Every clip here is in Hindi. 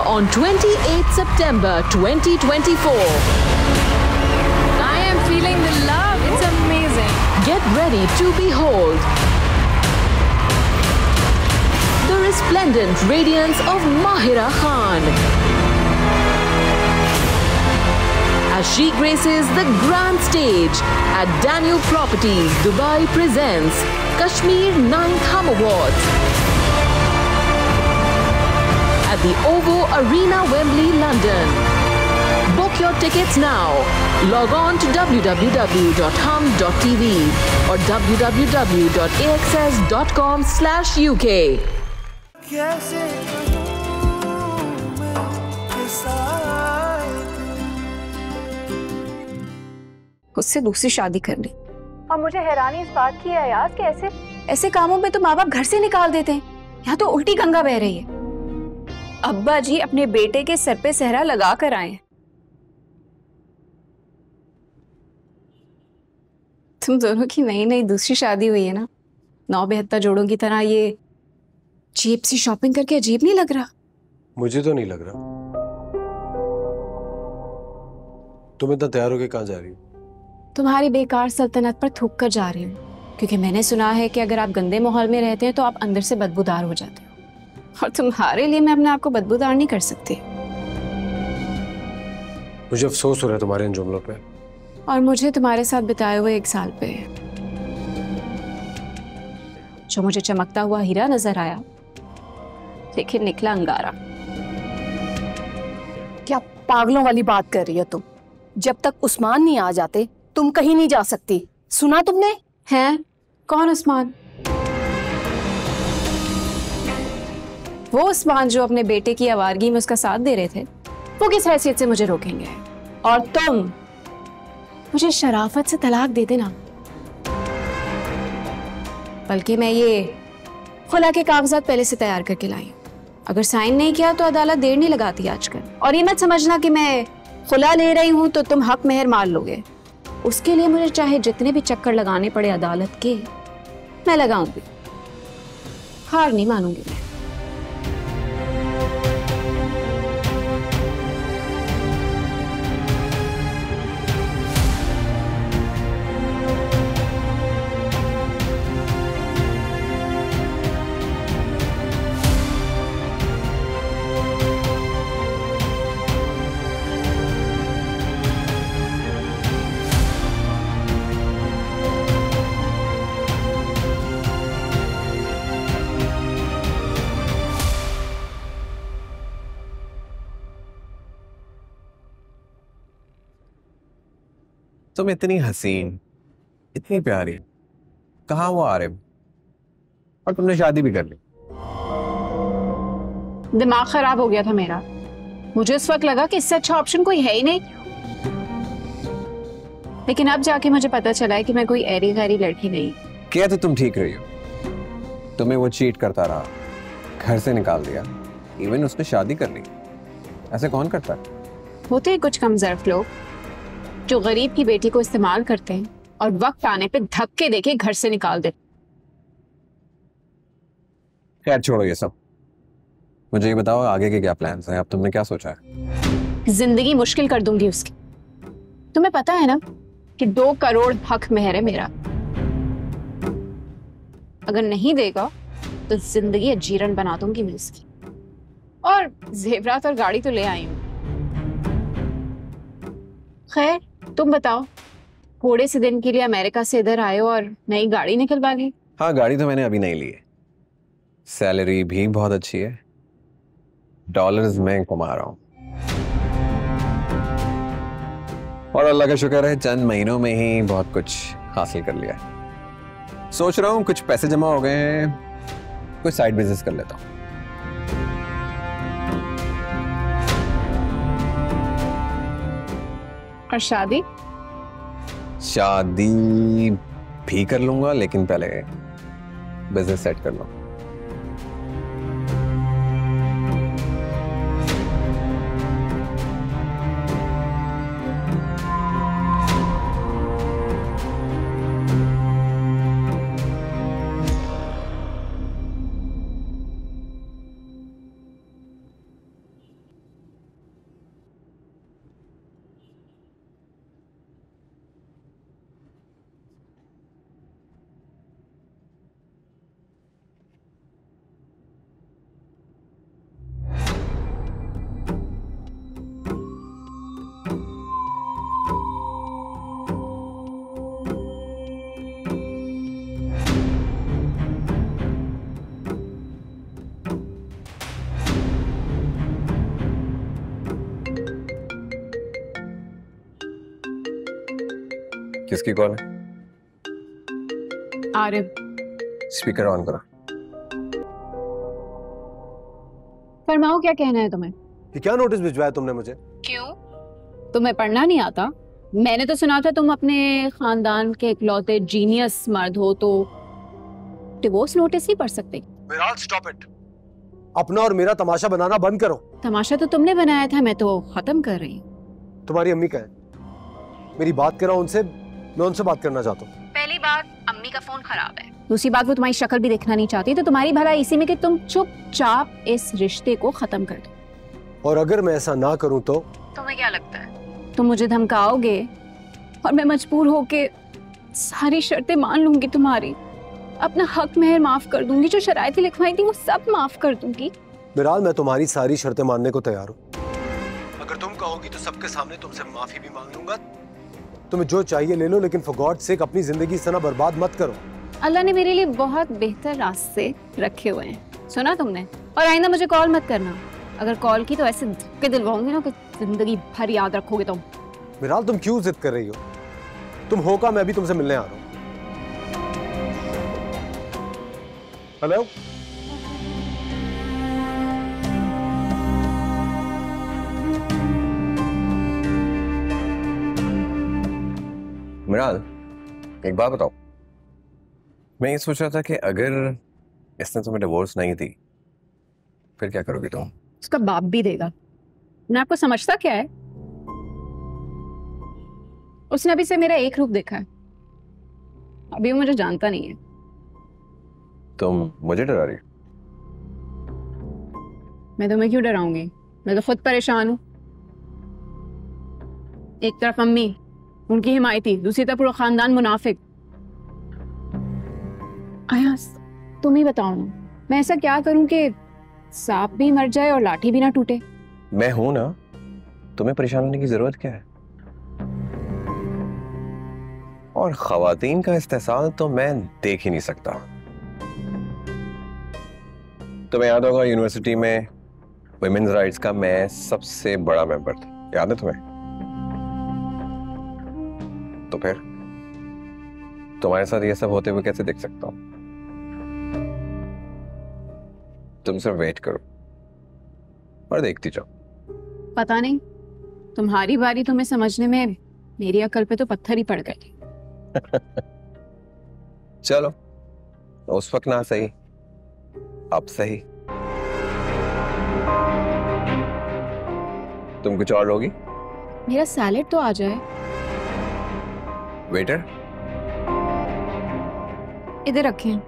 on 28th September 2024. I am feeling the love. It's amazing. Get ready to behold the resplendent radiance of Mahira Khan as she graces the grand stage at Daniel Properties Dubai presents Kashmir 9th Hum Awards at the OVO Arena, Wembley, London. Book your tickets now. Log on to www.hum.tv or www.axs.com/UK. उससे दूसरी शादी कर ली। और मुझे हैरानी इस बात की है यार कि ऐसे कामों में तो माँ बाप घर से निकाल देते हैं। यहाँ तो उल्टी गंगा बह रही है। अब्बा जी अपने बेटे के सर पे सेहरा लगा कर आए। तुम दोनों की नई नई दूसरी शादी हुई है ना, 9 जोड़ों की तरह ये चीप सी शॉपिंग करके अजीब नहीं लग रहा? मुझे तो नहीं लग रहा। तुम इतना तैयार होके कहाँ जा रही हो? तुम्हारी बेकार सल्तनत पर थूक कर जा रही हूँ, क्योंकि मैंने सुना है कि अगर आप गंदे माहौल में रहते हैं तो आप अंदर से बदबूदार हो जाते हो, और तुम्हारे लिए मैं अपने आप को बदबूदार नहीं कर सकती। मुझे अफसोस हो रहा है तुम्हारे इन जुमलों पे। और मुझे तुम्हारे साथ बिताए हुए 1 साल पे। जो मुझे चमकता हुआ हीरा नजर आया, लेकिन निकला अंगारा। क्या पागलों वाली बात कर रही हो तुम? जब तक उस्मान नहीं आ जाते तुम कहीं नहीं जा सकती। सुना तुमने? हैं? कौन उस्मान? वो उस्मान जो अपने बेटे की आवारगी में उसका साथ दे रहे थे। वो किस हैसियत से मुझे रोकेंगे? और तुम मुझे शराफत से तलाक दे देना, बल्कि मैं ये खुला के कागजात पहले से तैयार करके लाई। अगर साइन नहीं किया तो अदालत देर नहीं लगाती आजकल। और ये मत समझना कि मैं खुला ले रही हूं तो तुम हक मेहर मार लोगे। उसके लिए मुझे चाहे जितने भी चक्कर लगाने पड़े अदालत के, मैं लगाऊंगी। हार नहीं मानूंगी मैं। तुम इतनी हसीन, इतनी प्यारी, कहाँ वो आरिफ? और तुमने शादी भी कर ली। दिमाग खराब हो गया था मेरा। मुझे उस वक्त लगा कि इससे अच्छा ऑप्शन कोई है ही नहीं, लेकिन अब जाके मुझे पता चला है कि मैं कोई ऐरी गैरी लड़की नहीं। क्या तो तुम ठीक रही हो। तुम्हें वो चीट करता रहा, घर से निकाल दिया, इवन उसने शादी कर ली। ऐसे कौन करता है? होते हैं कुछ कमजोर लोग जो गरीब की बेटी को इस्तेमाल करते हैं और वक्त आने पे धक्के देके घर से निकाल देते। खैर छोड़ो ये सब, मुझे ये बताओ आगे के क्या प्लान्स हैं? अब तुमने क्या सोचा है? जिंदगी मुश्किल कर दूंगी उसकी। तुम्हें पता है ना कि 2 करोड़ हक मेहर है मेरा। अगर नहीं देगा तो जिंदगी अजीरन बना दूंगी मैं इसकी। और जेवरात और गाड़ी तो ले आई हूं। खैर तुम बताओ, थोड़े से दिन के लिए अमेरिका से इधर आए हो और नई गाड़ी निकलवा ली? हाँ, गाड़ी तो मैंने अभी नहीं ली है। सैलरी भी बहुत अच्छी है, डॉलर्स में कमा रहा हूँ, और अल्लाह का शुक्र है चंद महीनों में ही बहुत कुछ हासिल कर लिया है। सोच रहा हूँ कुछ पैसे जमा हो गए हैं, कुछ साइड बिजनेस कर लेता हूँ। और शादी? शादी भी कर लूंगा, लेकिन पहले बिजनेस सेट कर लूं। किसकी कॉल है? आरिफ। स्पीकर ऑन करो। फरमाओ, क्या कहना है तुम्हें? ये क्या नोटिस भिजवाया तुमने मुझे? क्यों? तुम्हें पढ़ना नहीं आता? मैंने तो सुना था तुम अपने खानदान के इकलौते जीनियस मर्द हो, तो डिवोर्स नोटिस नहीं पढ़ सकते? मिराल, स्टॉप इट। अपना और मेरा तमाशा बनाना बंद करो। तमाशा तो तुमने बनाया था, मैं तो खत्म कर रही हूँ। तुम्हारी अम्मी का है, मेरी बात करो उनसे, मैं उनसे बात करना चाहता हूँ। पहली बात, अम्मी का फोन खराब है। दूसरी बात, वो तुम्हारी शक्ल भी देखना नहीं चाहती, तो तुम्हारी भलाई इसी में कि तुम चुपचाप इस रिश्ते को खत्म कर दो। और अगर मैं ऐसा ना करूं तो? तुम्हें क्या लगता है तुम मुझे धमकाओगे और मैं मजबूर होके सारी शर्तें मान लूंगी तुम्हारी, अपना हक मेहर माफ कर दूंगी, जो शराइतें लिखवाई थी वो सब माफ कर दूंगी? मिराल, मैं तुम्हारी सारी शर्तें मानने को तैयार हूँ। अगर तुम कहोगी तो सबके सामने तुमसे माफी भी मांग लूंगा। तुम्हें जो चाहिए ले लो, लेकिन फॉर गॉड सेक अपनी जिंदगी इस तरह बर्बाद मत करो। अल्लाह ने मेरे लिए बहुत बेहतर रास्ते रखे हुए हैं, सुना तुमने? और आइंदा मुझे कॉल मत करना। अगर कॉल की तो ऐसे धक्के दिलवाऊंगी ना कि जिंदगी भर याद रखोगे तुम। मिराल, तुम क्यों जिद कर रही हो? तुम हो का मैं भी तुमसे मिलने आ रहा हूँ। हेलो, मिराल, एक बात बताओ। मैं ये सोच रहा था कि अगर इसने तुम्हें डिवोर्स नहीं दी, फिर क्या करोगी तुम? उसका बाप भी देगा। मैं आपको समझता क्या है? उसने अभी से मेरा एक रूप देखा है, अभी वो मुझे जानता नहीं है। तुम मुझे डरा रही हो? मैं तुम्हें क्यों डराऊंगी? मैं तो खुद परेशान हूं। एक तरफ अम्मी, उनकी हिमायती, दूसरी तरफ पूरा खानदान मुनाफिक। अयास, तुम ही बताओ ना, मैं ऐसा क्या करूं कि सांप भी मर जाए और लाठी भी ना टूटे? मैं हूं ना, तुम्हें परेशान होने की जरूरत क्या है? और खवातीन का इस्तेसाल तो मैं देख ही नहीं सकता। तुम्हें याद होगा यूनिवर्सिटी में वुमेन्स राइट्स का मैं सबसे बड़ा मेंबर था, याद है तुम्हें? तो फिर तुम्हारे साथ ये सब होते हुए कैसे देख सकता हूं? तुम सिर्फ वेट करो और देखती जाओ। पता नहीं, तुम्हारी बारी तुम्हें समझने में मेरी अकल पे तो पत्थर ही पड़ गए। चलो, उस वक्त ना सही, अब सही। तुम कुछ और लोगी? मेरा सैलेड तो आ जाए। वेटर, इधर रखें।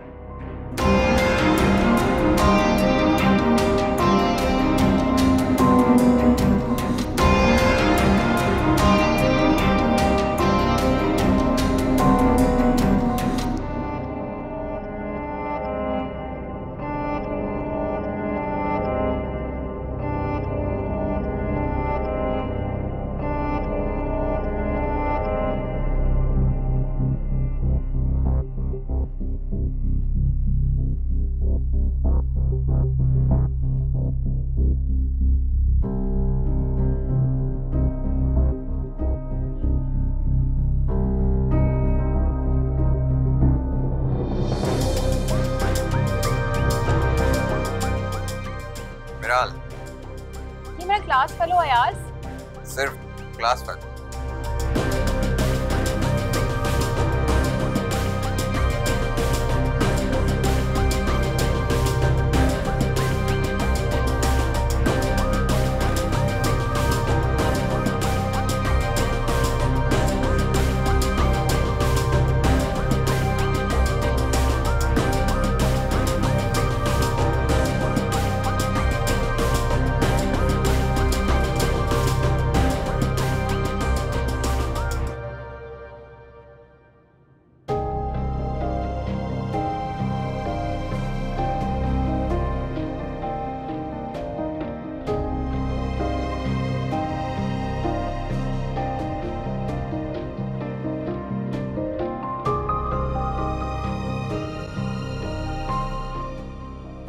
मिराल, ये मेरा क्लास फेलो अयाज। सिर्फ क्लास फेलो।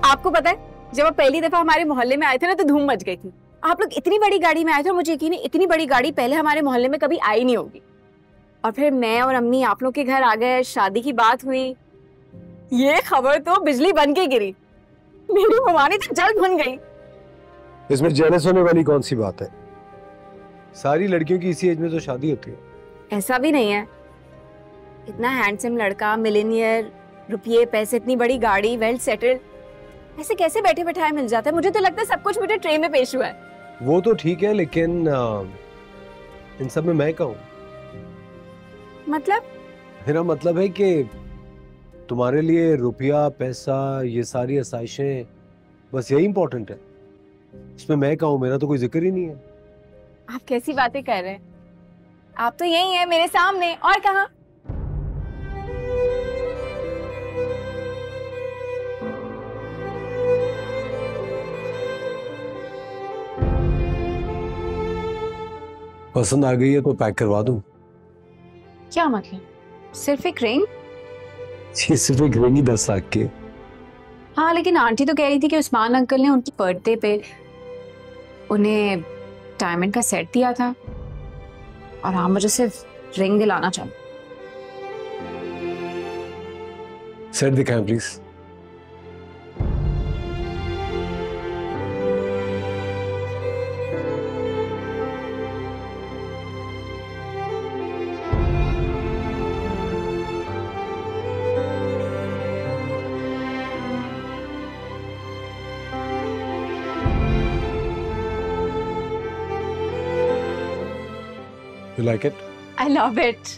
आपको पता है, जब आप पहली दफा हमारे मोहल्ले में आए थे ना, तो धूम मच गई थी। आप लोग इतनी बड़ी गाड़ी में आए थे और मुझे यकीन है इतनी बड़ी गाड़ी पहले हमारे मोहल्ले में कभी आई नहीं होगी। और फिर मैं और अम्मी आप लोग के घर आ गए, शादी की बात हुई, ये खबर तो बिजली बन के गिरी, मेरी खुमानी तो जल्द बन गई। इसमें जेलस होने वाली कौन सी बात है? सारी लड़कियों की इसी एज में तो शादी होती है। ऐसा भी नहीं है, इतना हैंडसम लड़का, मिलेनियर, रुपये पैसे, इतनी बड़ी गाड़ी, वेल सेटल्ड, ऐसे कैसे बैठे बैठाए मिल जाता है? मुझे तो लगता है सब कुछ मुझे ट्रे में पेश हुआ है। वो तो ठीक है, लेकिन इन सब में मैं कहूँ, मतलब? मेरा मतलब है कि तुम्हारे लिए रुपया पैसा ये सारी आसाइशें बस यही इंपॉर्टेंट है, इसमें मैं कहूँ मेरा तो कोई जिक्र ही नहीं है। आप कैसी बातें कर रहे हैं? आप तो यही हैं मेरे सामने, और कहाँ? पसंद आ गई है तो पैक करवा दूं? क्या मतलब? सिर्फ एक रिंग? ये सिर्फ एक रिंग ही 10 लाख की। हाँ, लेकिन आंटी तो कह रही थी कि उस्मान अंकल ने उनकी बर्थडे पे उन्हें डायमंड का सेट दिया था, और हाँ, मुझे सिर्फ रिंग दिलाना चाहिए। सेट दिखाएं please. You like it? I love it.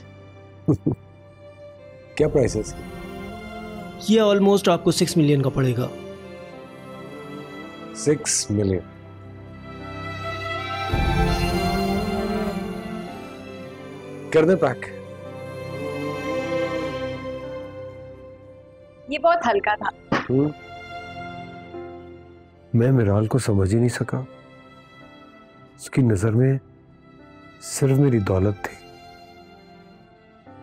क्या प्राइस है इसकी? ये ऑलमोस्ट आपको 6 मिलियन का पड़ेगा। 6 मिलियन? कर दे पैक। ये बहुत हल्का था। मैं मिराल को समझ ही नहीं सका, उसकी नजर में सिर्फ मेरी दौलत थी,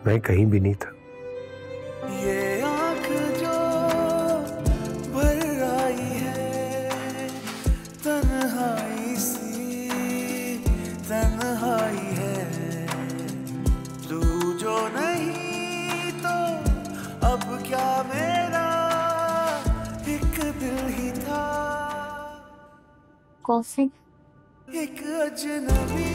मैं कहीं भी नहीं था। ये आँख जो भर आई है, तन्हाई सी तन्हाई है, तू जो नहीं तो अब क्या मेरा एक दिल ही था, कॉफी? एक अजनबी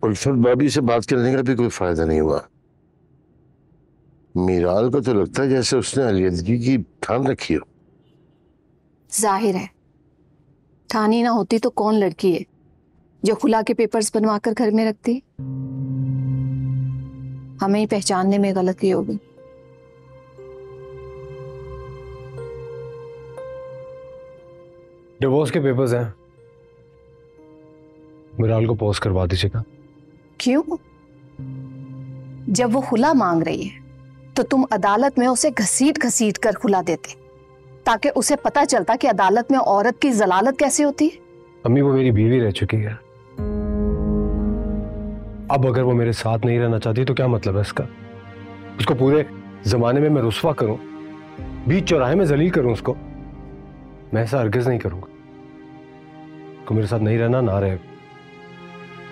उल्फत भाभी से बात करने का भी कोई फायदा नहीं हुआ। मीराल को तो लगता है जैसे उसने अलीदगी की ठान रखी हो। जाहिर है, ठानी ना होती तो कौन लड़की है जो खुला के पेपर्स बनवाकर घर में रखती? हमें ही पहचानने में गलती होगी। डिवोर्स के पेपर्स हैं, मिराल को पोस्ट करवा दीजिएगा। क्यों? जब वो खुला मांग रही है तो तुम अदालत में उसे घसीट घसीट कर खुला देते, ताकि उसे पता चलता कि अदालत में औरत की जलालत कैसे होती है। अम्मी, वो मेरी बीवी रह चुकी है, अब अगर वो मेरे साथ नहीं रहना चाहती तो क्या मतलब है इसका? उसको पूरे जमाने में मैं रुस्वा करूं, बीच चौराहे में जलील करूं उसको? मैं ऐसा हरगिज नहीं करूंगा। को मेरे साथ नहीं रहना, ना रहे,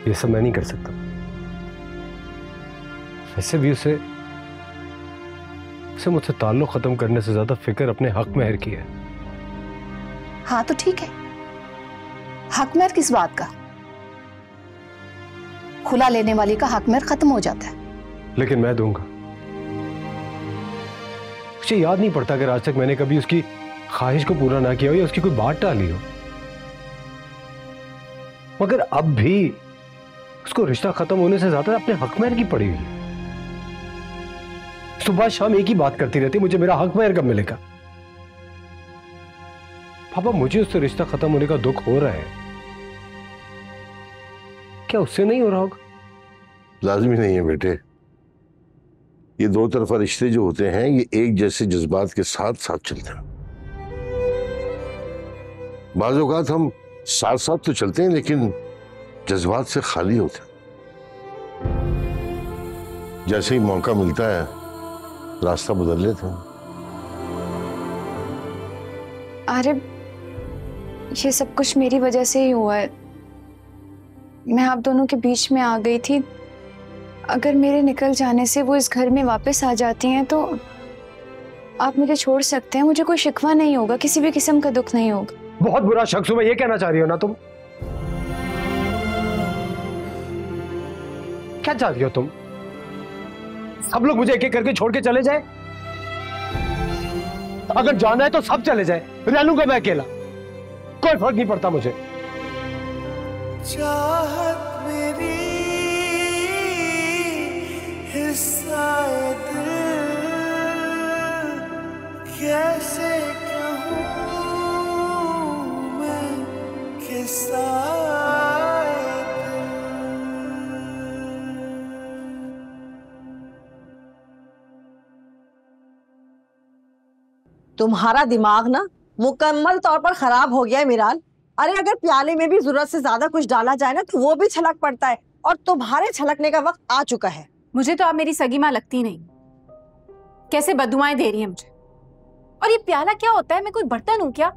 ये सब मैं नहीं कर सकता। वैसे भी उसे मुझसे ताल्लुक खत्म करने से ज्यादा फिक्र अपने हक महर की है। हाँ तो ठीक है, हक महर किस बात का? खुला लेने वाली का हक महर खत्म हो जाता है। लेकिन मैं दूंगा। मुझे याद नहीं पड़ता अगर आज तक मैंने कभी उसकी ख्वाहिश को पूरा ना किया हो या उसकी कोई बात टाली हो, मगर अब भी उसको रिश्ता खत्म होने से ज्यादा अपने हक महर की पड़ी हुई है। सुबह शाम एक ही बात करती रहती, मुझे मेरा हक महर कब मिलेगा? पापा, मुझे उससे रिश्ता खत्म होने का दुख हो रहा है, क्या उससे नहीं हो रहा होगा? लाजमी नहीं है बेटे, ये दो तरफा रिश्ते जो होते हैं ये एक जैसे जज्बात के साथ साथ चलते हैं। बाज़ औक़ात हम साथ साथ तो चलते हैं लेकिन जज्बात से खाली होते हैं। जैसे ही मौका मिलता है रास्ता बदल लेते हैं। अरे ये सब कुछ मेरी वजह से ही हुआ है। मैं आप दोनों के बीच में आ गई थी। अगर मेरे निकल जाने से वो इस घर में वापस आ जाती हैं तो आप मुझे छोड़ सकते हैं। मुझे कोई शिकवा नहीं होगा, किसी भी किस्म का दुख नहीं होगा। बहुत बुरा शख्स हूं मैं, ये कहना चाह रही हो ना तुम? क्या चाह रही हो तुम? सब लोग मुझे एक एक करके छोड़ के चले जाए? अगर जाना है तो सब चले जाए, रह लूंगा मैं अकेला, कोई फर्क नहीं पड़ता मुझे। चाहत मेरी हिस्सा दिल, कैसे कहूँ मैं किस्सा तुम्हारा दिमाग ना मुकम्मल तौर पर खराब हो गया है मिराल। अरे अगर प्याले में भी जरूरत से ज्यादा कुछ डाला जाए ना तो वो भी छलक पड़ता है, और तुम्हारे छलकने का वक्त आ चुका है। मुझे तो आप मेरी सगी माँ लगती नहीं। कैसे बददुआएं दे रही है मुझे। और ये प्याला क्या होता है? मैं कोई बर्तन हूं क्या?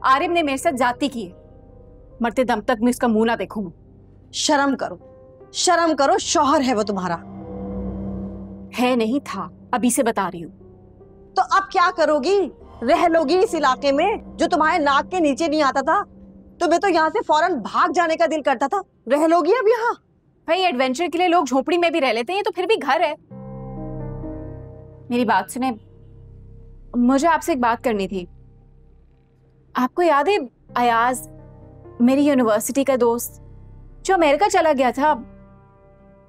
आरिफ ने मेरे साथ जाती की है, मरते दम तक मैं इसका मुंह ना देखूंगा। शर्म करो, शर्म करो, शौहर है वो तुम्हारा। है नहीं था, अभी से बता रही हूँ। तो अब क्या करोगी? रह लोगी इस इलाके में जो तुम्हारे नाक के नीचे नहीं आता था? तुम्हें तो यहाँ से फौरन भाग जाने का दिल करता था। रह लोगी अब यहाँ? भाई एडवेंचर के लिए लोग झोपड़ी में भी रह लेते हैं, तो फिर भी घर है। मेरी बात सुने, मुझे आपसे एक बात करनी थी। आपको याद है अयाज, मेरी यूनिवर्सिटी का दोस्त जो अमेरिका चला गया था?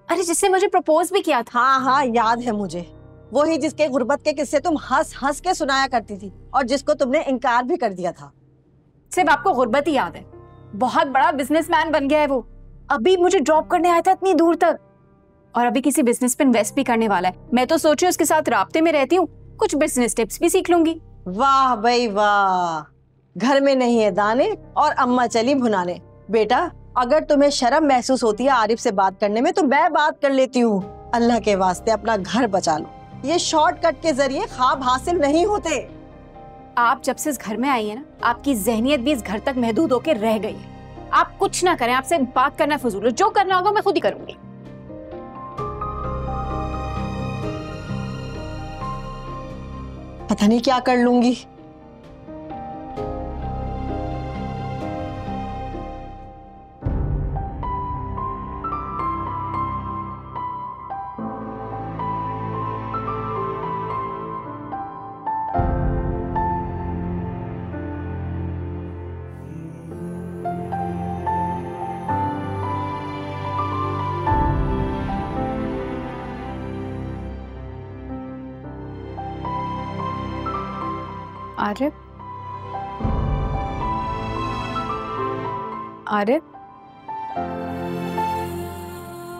अरे जिससे मुझे प्रपोज भी किया था। हाँ हाँ याद है मुझे, वही जिसके गुर्बत के किस्से तुम हंस हंस के सुनाया करती थी और जिसको तुमने इनकार भी कर दिया था। सिर्फ आपको गुर्बत ही याद है। बहुत बड़ा बिजनेसमैन बन गया है वो। अभी मुझे ड्रॉप करने आया था इतनी दूर तक, और अभी किसी बिजनेस पे इन्वेस्ट भी करने वाला है। मैं तो सोच रही हूँ उसके साथ राब्ते में रहती हूँ, कुछ बिजनेस टिप्स भी सीख लूंगी। वाह भाई वाह, घर में नहीं है दाने और अम्मा चली भुनाने। बेटा अगर तुम्हें शर्म महसूस होती है आरिफ से बात करने में तो मैं बात कर लेती हूँ। अल्लाह के वास्ते अपना घर बचा लो, ये शॉर्टकट के जरिए ख्वाब हासिल नहीं होते। आप जब से इस घर में आई है ना, आपकी जहनियत भी इस घर तक महदूद होकर रह गई है। आप कुछ ना करें, आपसे बात करना फजूल है। जो करना होगा मैं खुद ही करूंगी। पता नहीं क्या कर लूंगी। आरिफ, आरिफ,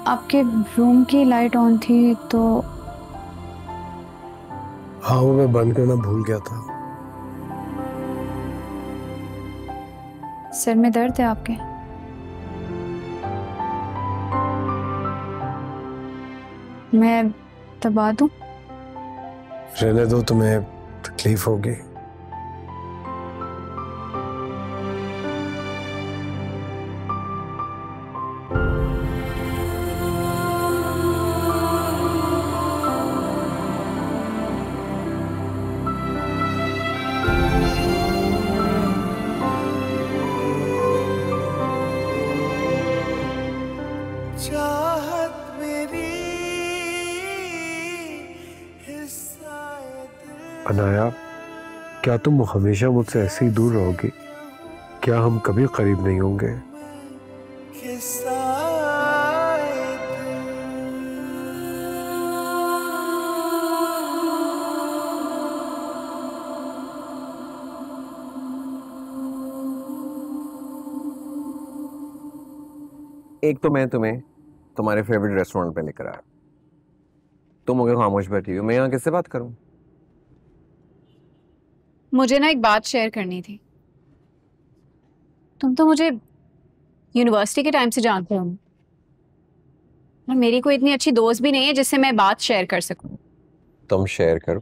आपके रूम की लाइट ऑन थी तो? हाँ वो मैं बंद करना भूल गया था। सिर में दर्द है आपके? मैं दबा दूं? रहने दो, तुम्हें तकलीफ होगी। चाहत मेरी हिस्सा अनाया, क्या तुम हमेशा मुझसे ऐसे ही दूर रहोगी? क्या हम कभी करीब नहीं होंगे? एक तो मैं तुम्हें तुम्हारे फेवरेट रेस्टोरेंट पे लेकर आया, तुम होगे खामोश बैठी हो, मैं यहाँ किससे बात करूं? मुझे ना एक बात शेयर करनी थी। तुम तो मुझे यूनिवर्सिटी के टाइम से जानते हो और मेरी कोई इतनी अच्छी दोस्त भी नहीं है जिससे मैं बात शेयर कर सकूं। तुम शेयर करो,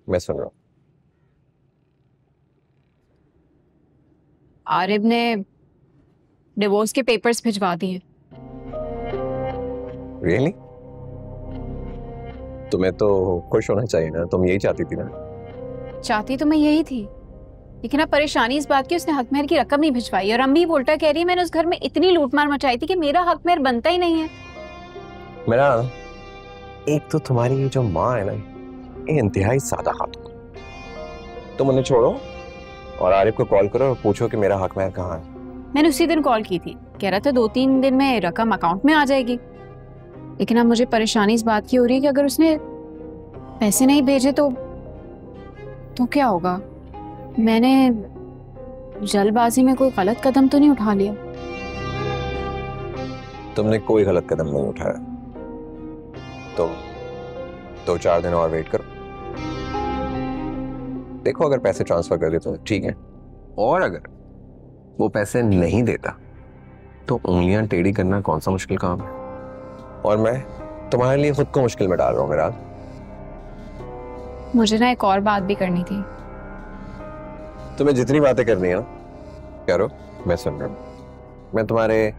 मैं सुन रहा हूँ। आरिफ ने डिवोर्स के पेपर्स भिजवा दिए। रियली? तुम्हें तो खुश होना चाहिए ना, तुम यही चाहती थी ना? चाहती तो मैं यही थी, लेकिन अब परेशानी इस बात की उसने हक मेहर की रकम नहीं भिजवाई और अम्मी उल्टा कह रही है मैंने उस घर में इतनी लूटमार मचाई थी कि मेरा हक मेहर बनता ही नहीं है। मेरा एक तो तुम्हारी ये जो माँ है ना, ये इंतहाई सादा खातून। तुम उन्हें छोड़ो और आरिफ को कॉल करो और पूछो कि मेरा हक मेहर कहाँ है। मैंने उसी दिन कॉल की थी, कह रहा था 2-3 दिन में रकम अकाउंट में आ जाएगी, लेकिन अब मुझे परेशानी इस बात की हो रही है कि अगर उसने पैसे नहीं भेजे तो क्या होगा? मैंने जल्दबाजी में कोई गलत कदम तो नहीं उठा लिया? तुमने कोई गलत कदम नहीं उठाया। तुम 2-4 दिन और वेट करो, देखो अगर पैसे ट्रांसफर कर दे तो ठीक है, और अगर वो पैसे नहीं देता तो उंगलियां टेढ़ी करना कौन सा मुश्किल काम है। और मैं तुम्हारे लिए खुद को मुश्किल में डाल रहा हूं मेरा। मुझे ना एक और बात भी करनी थी। तुम्हें जितनी बातें करनी है ना करो, मैं सुन रहा हूं। मैं तुम्हारे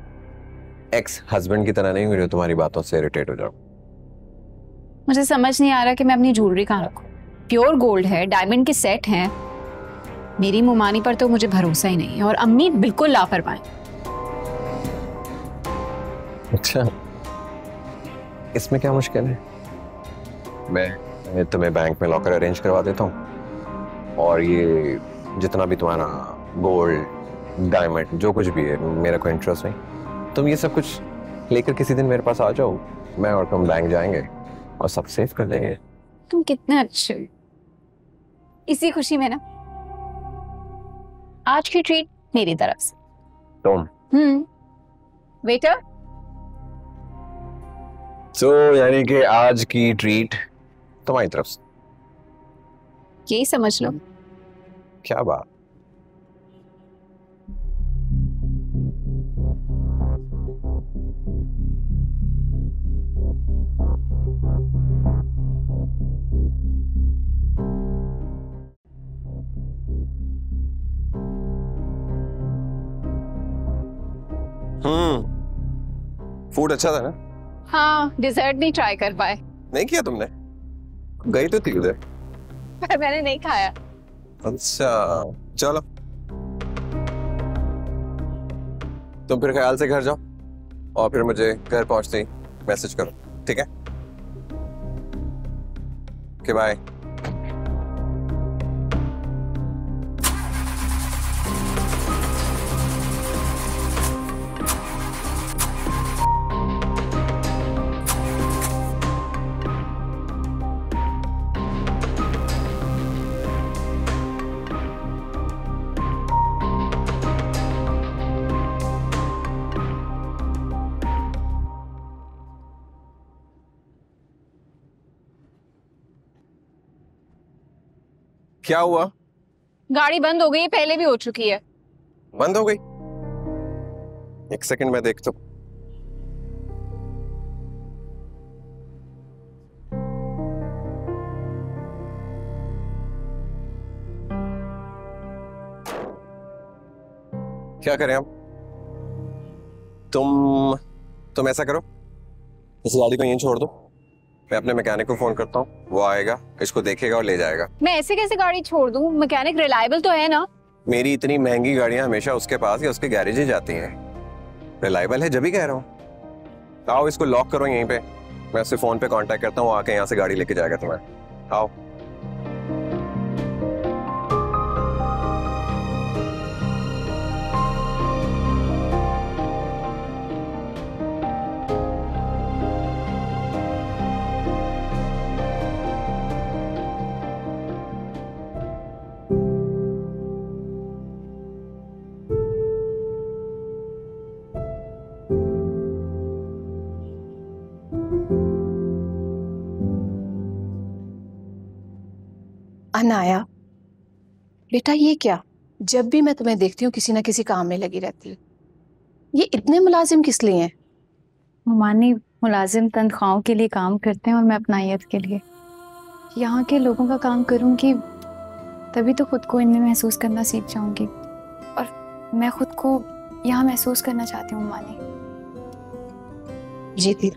एक्स हस्बैंड की तरह नहीं हूं जो तुम्हारी बातों से इरिटेट हो जाऊं। मुझे समझ नहीं आ रहा कि मैं अपनी ज्वेलरी कहाँ रखूं। प्योर गोल्ड है, डायमंड के सेट हैं, मेरी मुमानी पर तो मुझे भरोसा ही नहीं है और अम्मी बिल्कुल लापरवाह हैं। अच्छा, इसमें क्या मुश्किल है? मैं तुम्हें बैंक में लॉकर अरेंज करवा देता हूँ और ये जितना भी तुम्हारा गोल्ड डायमंड जो कुछ भी है, मेरा कोई इंटरेस्ट नहीं। तुम ये सब कुछ लेकर किसी दिन मेरे पास आ जाओ, मैं और तुम बैंक जाएंगे और सब सेव कर देंगे। तुम कितने अच्छे हो। इसी खुशी में ना आज की ट्रीट मेरी तरफ से। तुम वेटर। तो यानी कि आज की ट्रीट तुम्हारी तरफ से। यही समझ लो। क्या बात। फूड अच्छा था ना? हाँ, डिजर्ट नहीं ट्राई कर पाए। नहीं किया तुमने? गई तो थी उधर। पर मैंने नहीं खाया। अच्छा चलो, तुम फिर ख्याल से घर जाओ और फिर मुझे घर पहुंचते ही मैसेज करो, ठीक है? Okay bye. क्या हुआ? गाड़ी बंद हो गई, पहले भी हो चुकी है। बंद हो गई? एक सेकंड में देखता हूं। क्या करें हम? तुम ऐसा करो, इस गाड़ी को यहीं छोड़ दो, मैं अपने मैकेनिक को फोन करता हूँ, वो आएगा, इसको देखेगा और ले जाएगा। मैं ऐसे कैसे गाड़ी छोड़ दूँ? मैकेनिक रिलायबल तो है ना? मेरी इतनी महंगी गाड़ियां हमेशा उसके पास या उसके गैरेज ही जाती हैं। रिलायबल है जब ही कह रहा हूँ। आओ इसको लॉक करो यहीं पे, मैं उससे फोन पे कांटेक्ट करता हूँ, आके यहाँ से गाड़ी लेके जाएगा तुम्हें। आओ। अनाया बेटा, ये क्या? जब भी मैं तुम्हें देखती हूँ किसी ना किसी काम में लगी रहती है। ये इतने मुलाजिम किस लिए हैं? मानी मुलाजिम तनख्वाहों के लिए काम करते हैं और मैं अपनायत के लिए यहाँ के लोगों का काम करूँगी, तभी तो खुद को इनमें महसूस करना सीख जाऊंगी। और मैं खुद को यहाँ महसूस करना चाहती हूँ मानी। जी दी।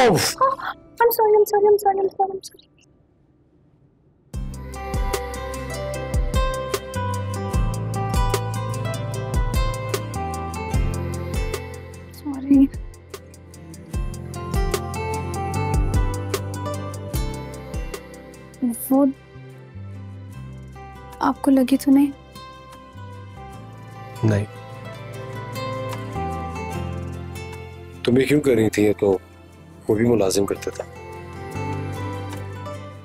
I'm sorry. Sorry. वो आपको लगी तो नहीं? नहीं। तुम्हें क्यों कर रही थी ये तो वो भी मुलाजिम करता था।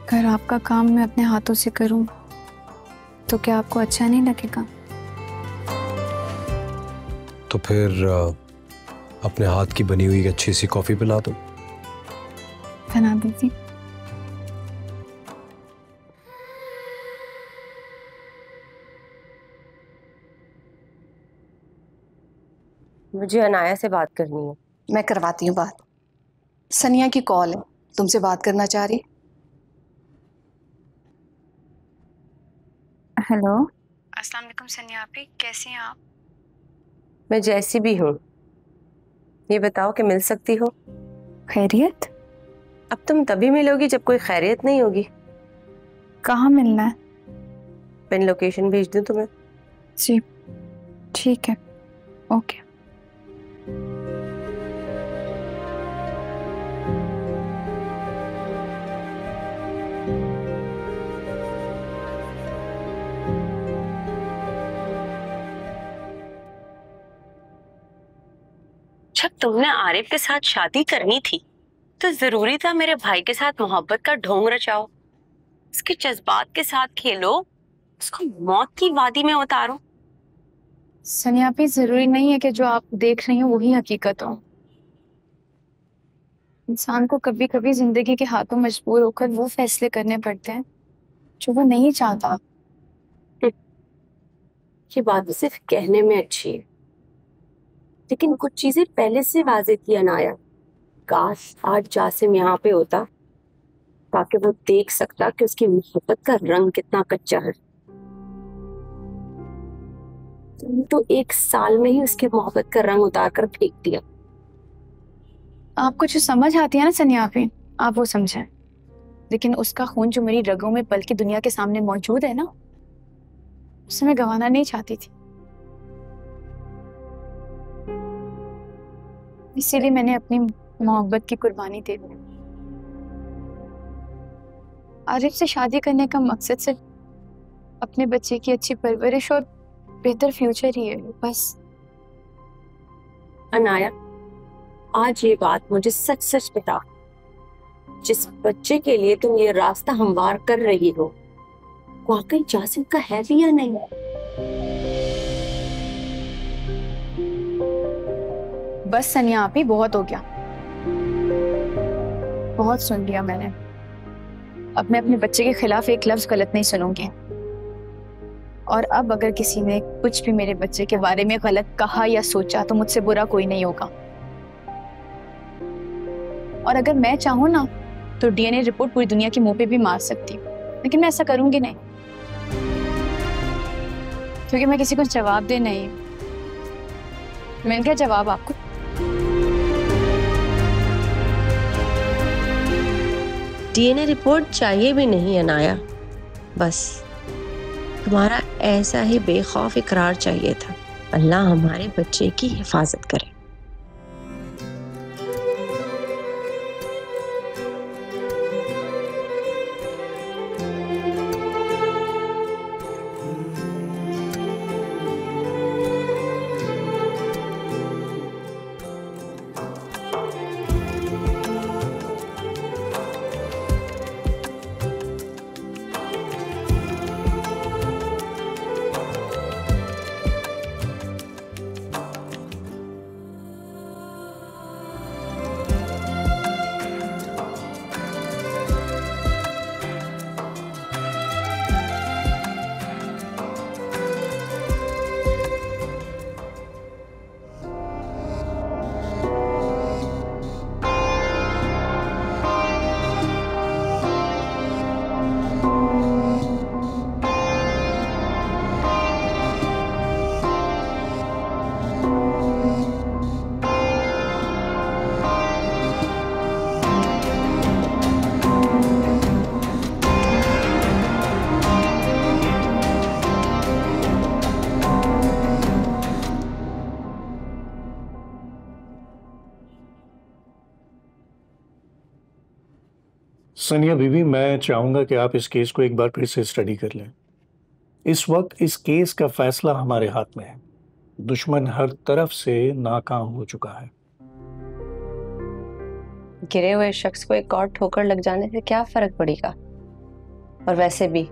अगर आपका काम मैं अपने हाथों से करूं तो क्या आपको अच्छा नहीं लगेगा? तो फिर अपने हाथ की बनी हुई अच्छी सी कॉफी पिला दो। बना दीजिए। मुझे अनाया से बात करनी है। मैं करवाती हूँ बात। सनिया की कॉल है, तुमसे बात करना चाह रही। हेलो, अस्सलाम वालेकुम सनिया आपी, कैसी हैं आप? मैं जैसी भी हूँ, ये बताओ कि मिल सकती हो? खैरियत? अब तुम तभी मिलोगी जब कोई खैरियत नहीं होगी। कहाँ मिलना है? पिन लोकेशन भेज दूँ तुम्हें? जी ठीक है, ओके। जब तुमने आरिफ के साथ शादी करनी थी तो जरूरी था मेरे भाई के साथ मोहब्बत का ढोंग रचाओ, उसके जज्बात के साथ खेलो, उसको मौत की वादी में उतारो। सनिया भी जरूरी नहीं है कि जो आप देख रही हो वही हकीकत हो। इंसान को कभी कभी जिंदगी के हाथों मजबूर होकर वो फैसले करने पड़ते हैं जो वो नहीं चाहता। ये बात सिर्फ कहने में अच्छी है, लेकिन कुछ चीजें पहले से वाज़ेह थी अनाया। काश आज जासिम यहाँ पे होता ताकि वो देख सकता कि उसकी मोहब्बत का रंग कितना कच्चा है। तुमने तो 1 साल में ही उसके मोहब्बत का रंग उतार कर फेंक दिया। आपको जो समझ आती है ना सनिया आपी, आप वो समझें, लेकिन उसका खून जो मेरी रगों में पल की दुनिया के सामने मौजूद है ना, उसे मैं गंवाना नहीं चाहती थी। इसीलिए मैंने अपनी मोहब्बत की कुर्बानी दे दी। आरिफ से शादी करने का मकसद सिर्फ अपने बच्चे की अच्छी परवरिश और बेहतर फ्यूचर ही है, बस। अनाया, आज ये बात मुझे सच सच बता, जिस बच्चे के लिए तुम ये रास्ता हमवार कर रही हो वाकई जासिम का है भी या नहीं? बस सनिया आप ही, बहुत हो गया, बहुत सुन लिया मैंने। अब मैं अपने बच्चे के खिलाफ एक लफ्ज गलत नहीं सुनूंगी। और अब अगर किसी ने कुछ भी मेरे बच्चे के बारे में गलत कहा या सोचा तो मुझसे बुरा कोई नहीं होगा। और अगर मैं चाहूं ना तो डीएनए रिपोर्ट पूरी दुनिया के मुंह पे भी मार सकती हूँ, लेकिन मैं ऐसा करूंगी नहीं, क्योंकि मैं किसी को जवाब दे नहीं। मिल गया जवाब आपको? डीएनए रिपोर्ट चाहिए भी नहीं अनाया, बस तुम्हारा ऐसा ही बेखौफ इकरार चाहिए था। अल्लाह हमारे बच्चे की हिफाजत करे। सनिया बीबी, मैं चाहूंगा कि आप इस केस को एक बार फिर से स्टडी कर लें। इस वक्त इस केस का फैसला हमारे हाथ में है। दुश्मन हर तरफ से नाकाम हो चुका है। गिरे हुए शख्स को एक और ठोकर लग जाने से क्या फर्क पड़ेगा? और वैसे भी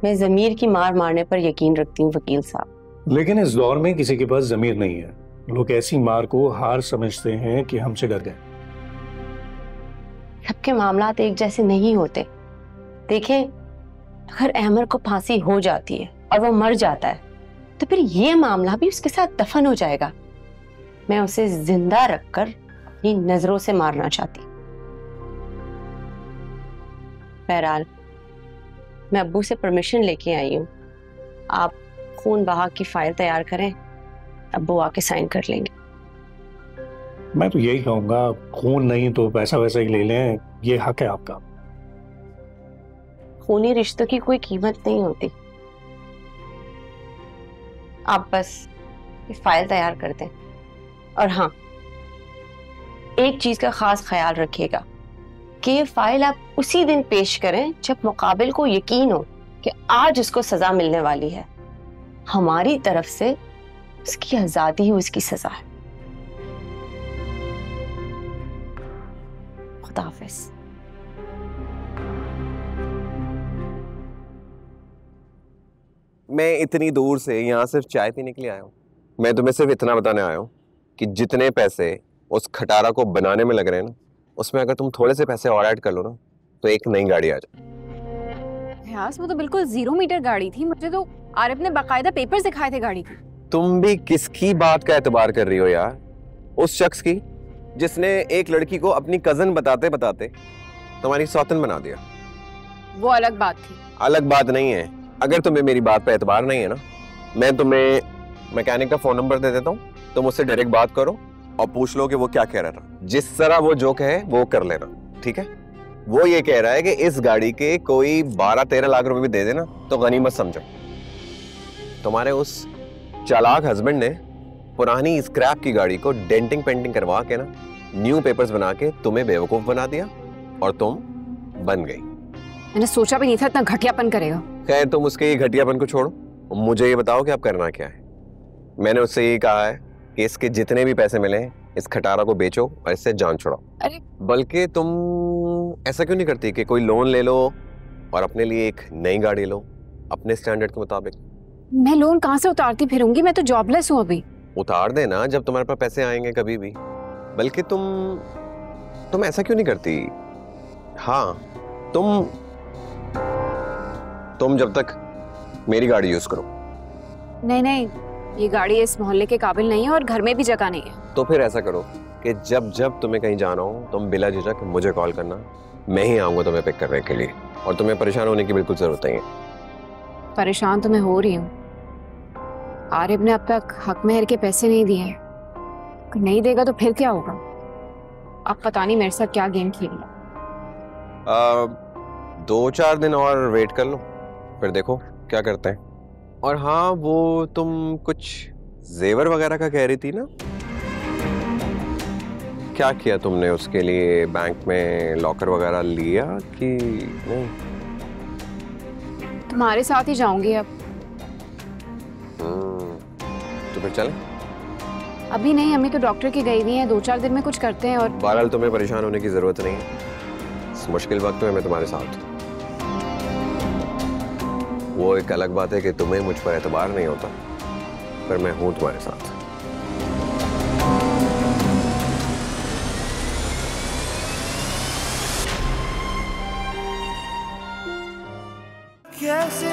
मैं जमीर की मार मारने पर यकीन रखती हूँ वकील साहब। लेकिन इस दौर में किसी के पास जमीर नहीं है। लोग ऐसी मार को हार समझते हैं कि हमसे डर गए। सबके मामलात एक जैसे नहीं होते। देखें, अगर अहमर को फांसी हो जाती है और वो मर जाता है तो फिर ये मामला भी उसके साथ दफन हो जाएगा। मैं उसे जिंदा रखकर अपनी नजरों से मारना चाहती। बहरहाल मैं अब्बू से परमिशन लेके आई हूँ। आप खून बहा की फाइल तैयार करें, अब्बू आके साइन कर लेंगे। मैं तो यही कहूंगा, खून नहीं तो पैसा वैसा ही ले लें, ये हक है आपका। खूनी रिश्तों की कोई कीमत नहीं होती। आप बस ये फाइल तैयार कर दें। और हाँ, एक चीज का खास ख्याल रखिएगा कि ये फाइल आप उसी दिन पेश करें जब मुकाबिल को यकीन हो कि आज उसको सजा मिलने वाली है। हमारी तरफ से उसकी आजादी ही उसकी सजा है। खुदा हाफिज। मैं इतनी दूर से यहाँ सिर्फ चाय पीने के लिए आया हूँ। मैं तुम्हें सिर्फ इतना बताने आया हूँ कि जितने पैसे उस खटारा को बनाने में लग रहे हैं ना, उसमें अगर तुम थोड़े से पैसे और ऐड कर लो ना तो एक नई गाड़ी आ जाए। यास, वो तो बिल्कुल 0 मीटर गाड़ी थी। मुझे तो आरिफ ने बाकायदा पेपर्स दिखाए थे गाड़ी के। तुम भी किसकी बात का एतबार कर रही हो यार? उस शख्स की जिसने एक लड़की को अपनी कजन बताते बताते तुम्हारी सौतन बना दिया। वो अलग बात थी। अलग बात नहीं है। अगर तुम्हें मेरी बात पे एतबार नहीं है ना, मैं तुम्हें मैकेनिक का फोन नंबर दे देता हूँ, तुम उससे डायरेक्ट बात करो और पूछ लो कि वो क्या कह रहा था। जिस तरह वो जो कहे वो कर लेना, ठीक है? वो ये कह रहा है कि इस गाड़ी के कोई 12-13 लाख रुपए भी दे देना तो गनीमत समझो। तुम्हारे उस चालाक हस्बैंड ने पुरानी स्क्रैप की गाड़ी को डेंटिंग पेंटिंग करवा के ना न्यू पेपर्स बना के तुम्हें बेवकूफ बना दिया और तुम बन गई। मैंने सोचा भी नहीं था इतना घटियापन करेगा। खैर, तुम उसके ये घटियापन को छोड़ो, मुझे ये बताओ कि अब करना क्या है। मैंने उससे ये कहा है कि इसके जितने भी पैसे मिले इस खटारा को बेचो और इससे जान छुड़ाओ। अरे बल्कि तुम ऐसा क्यों नहीं करती कि कोई लोन ले लो और अपने लिए एक नई गाड़ी लो अपने स्टैंडर्ड के मुताबिक। मैं लोन कहाँ से उतारती फिरूंगी? मैं तो जॉबलेस हूँ अभी। उतार देना जब तुम्हारे पास पैसे आएंगे कभी भी। बल्कि तुम ऐसा क्यों नहीं करती? हाँ, तुम जब तक मेरी गाड़ी यूज करो। नहीं नहीं, ये गाड़ी इस मोहल्ले के काबिल नहीं है और घर में भी जगह नहीं है। तो फिर ऐसा करो कि जब जब तुम्हें कहीं जाना हो तुम बिला झिझक मुझे कॉल करना, मैं ही आऊंगा तुम्हें पिक करने के लिए। और तुम्हें परेशान होने की बिल्कुल जरूरत नहीं है। परेशान तो मैं हो रही हूँ। आरिफ ने अब तक हक मेहर के पैसे नहीं दिए हैं। अगर नहीं देगा तो फिर क्या होगा? अब पता नहीं मेरे साथ क्या गेम खेल रहा। 2-4 दिन और वेट कर लो, फिर देखो क्या करते हैं। और हाँ, वो तुम कुछ जेवर वगैरह का कह रही थी ना, क्या किया तुमने उसके लिए? बैंक में लॉकर वगैरह लिया कि नहीं? तुम्हारे साथ ही जाऊंगी अब। तो फिर चलें? अभी नहीं, अम्मी तो डॉक्टर की गई हुई हैं। 2-4 दिन में कुछ करते हैं। और बहरहाल तुम्हें परेशान होने की जरूरत नहीं है। इस मुश्किल वक्त में मैं तुम्हारे साथ हूं। वो एक अलग बात है कि तुम्हें मुझ पर एतबार नहीं होता, पर मैं हूं तुम्हारे साथ। कैसे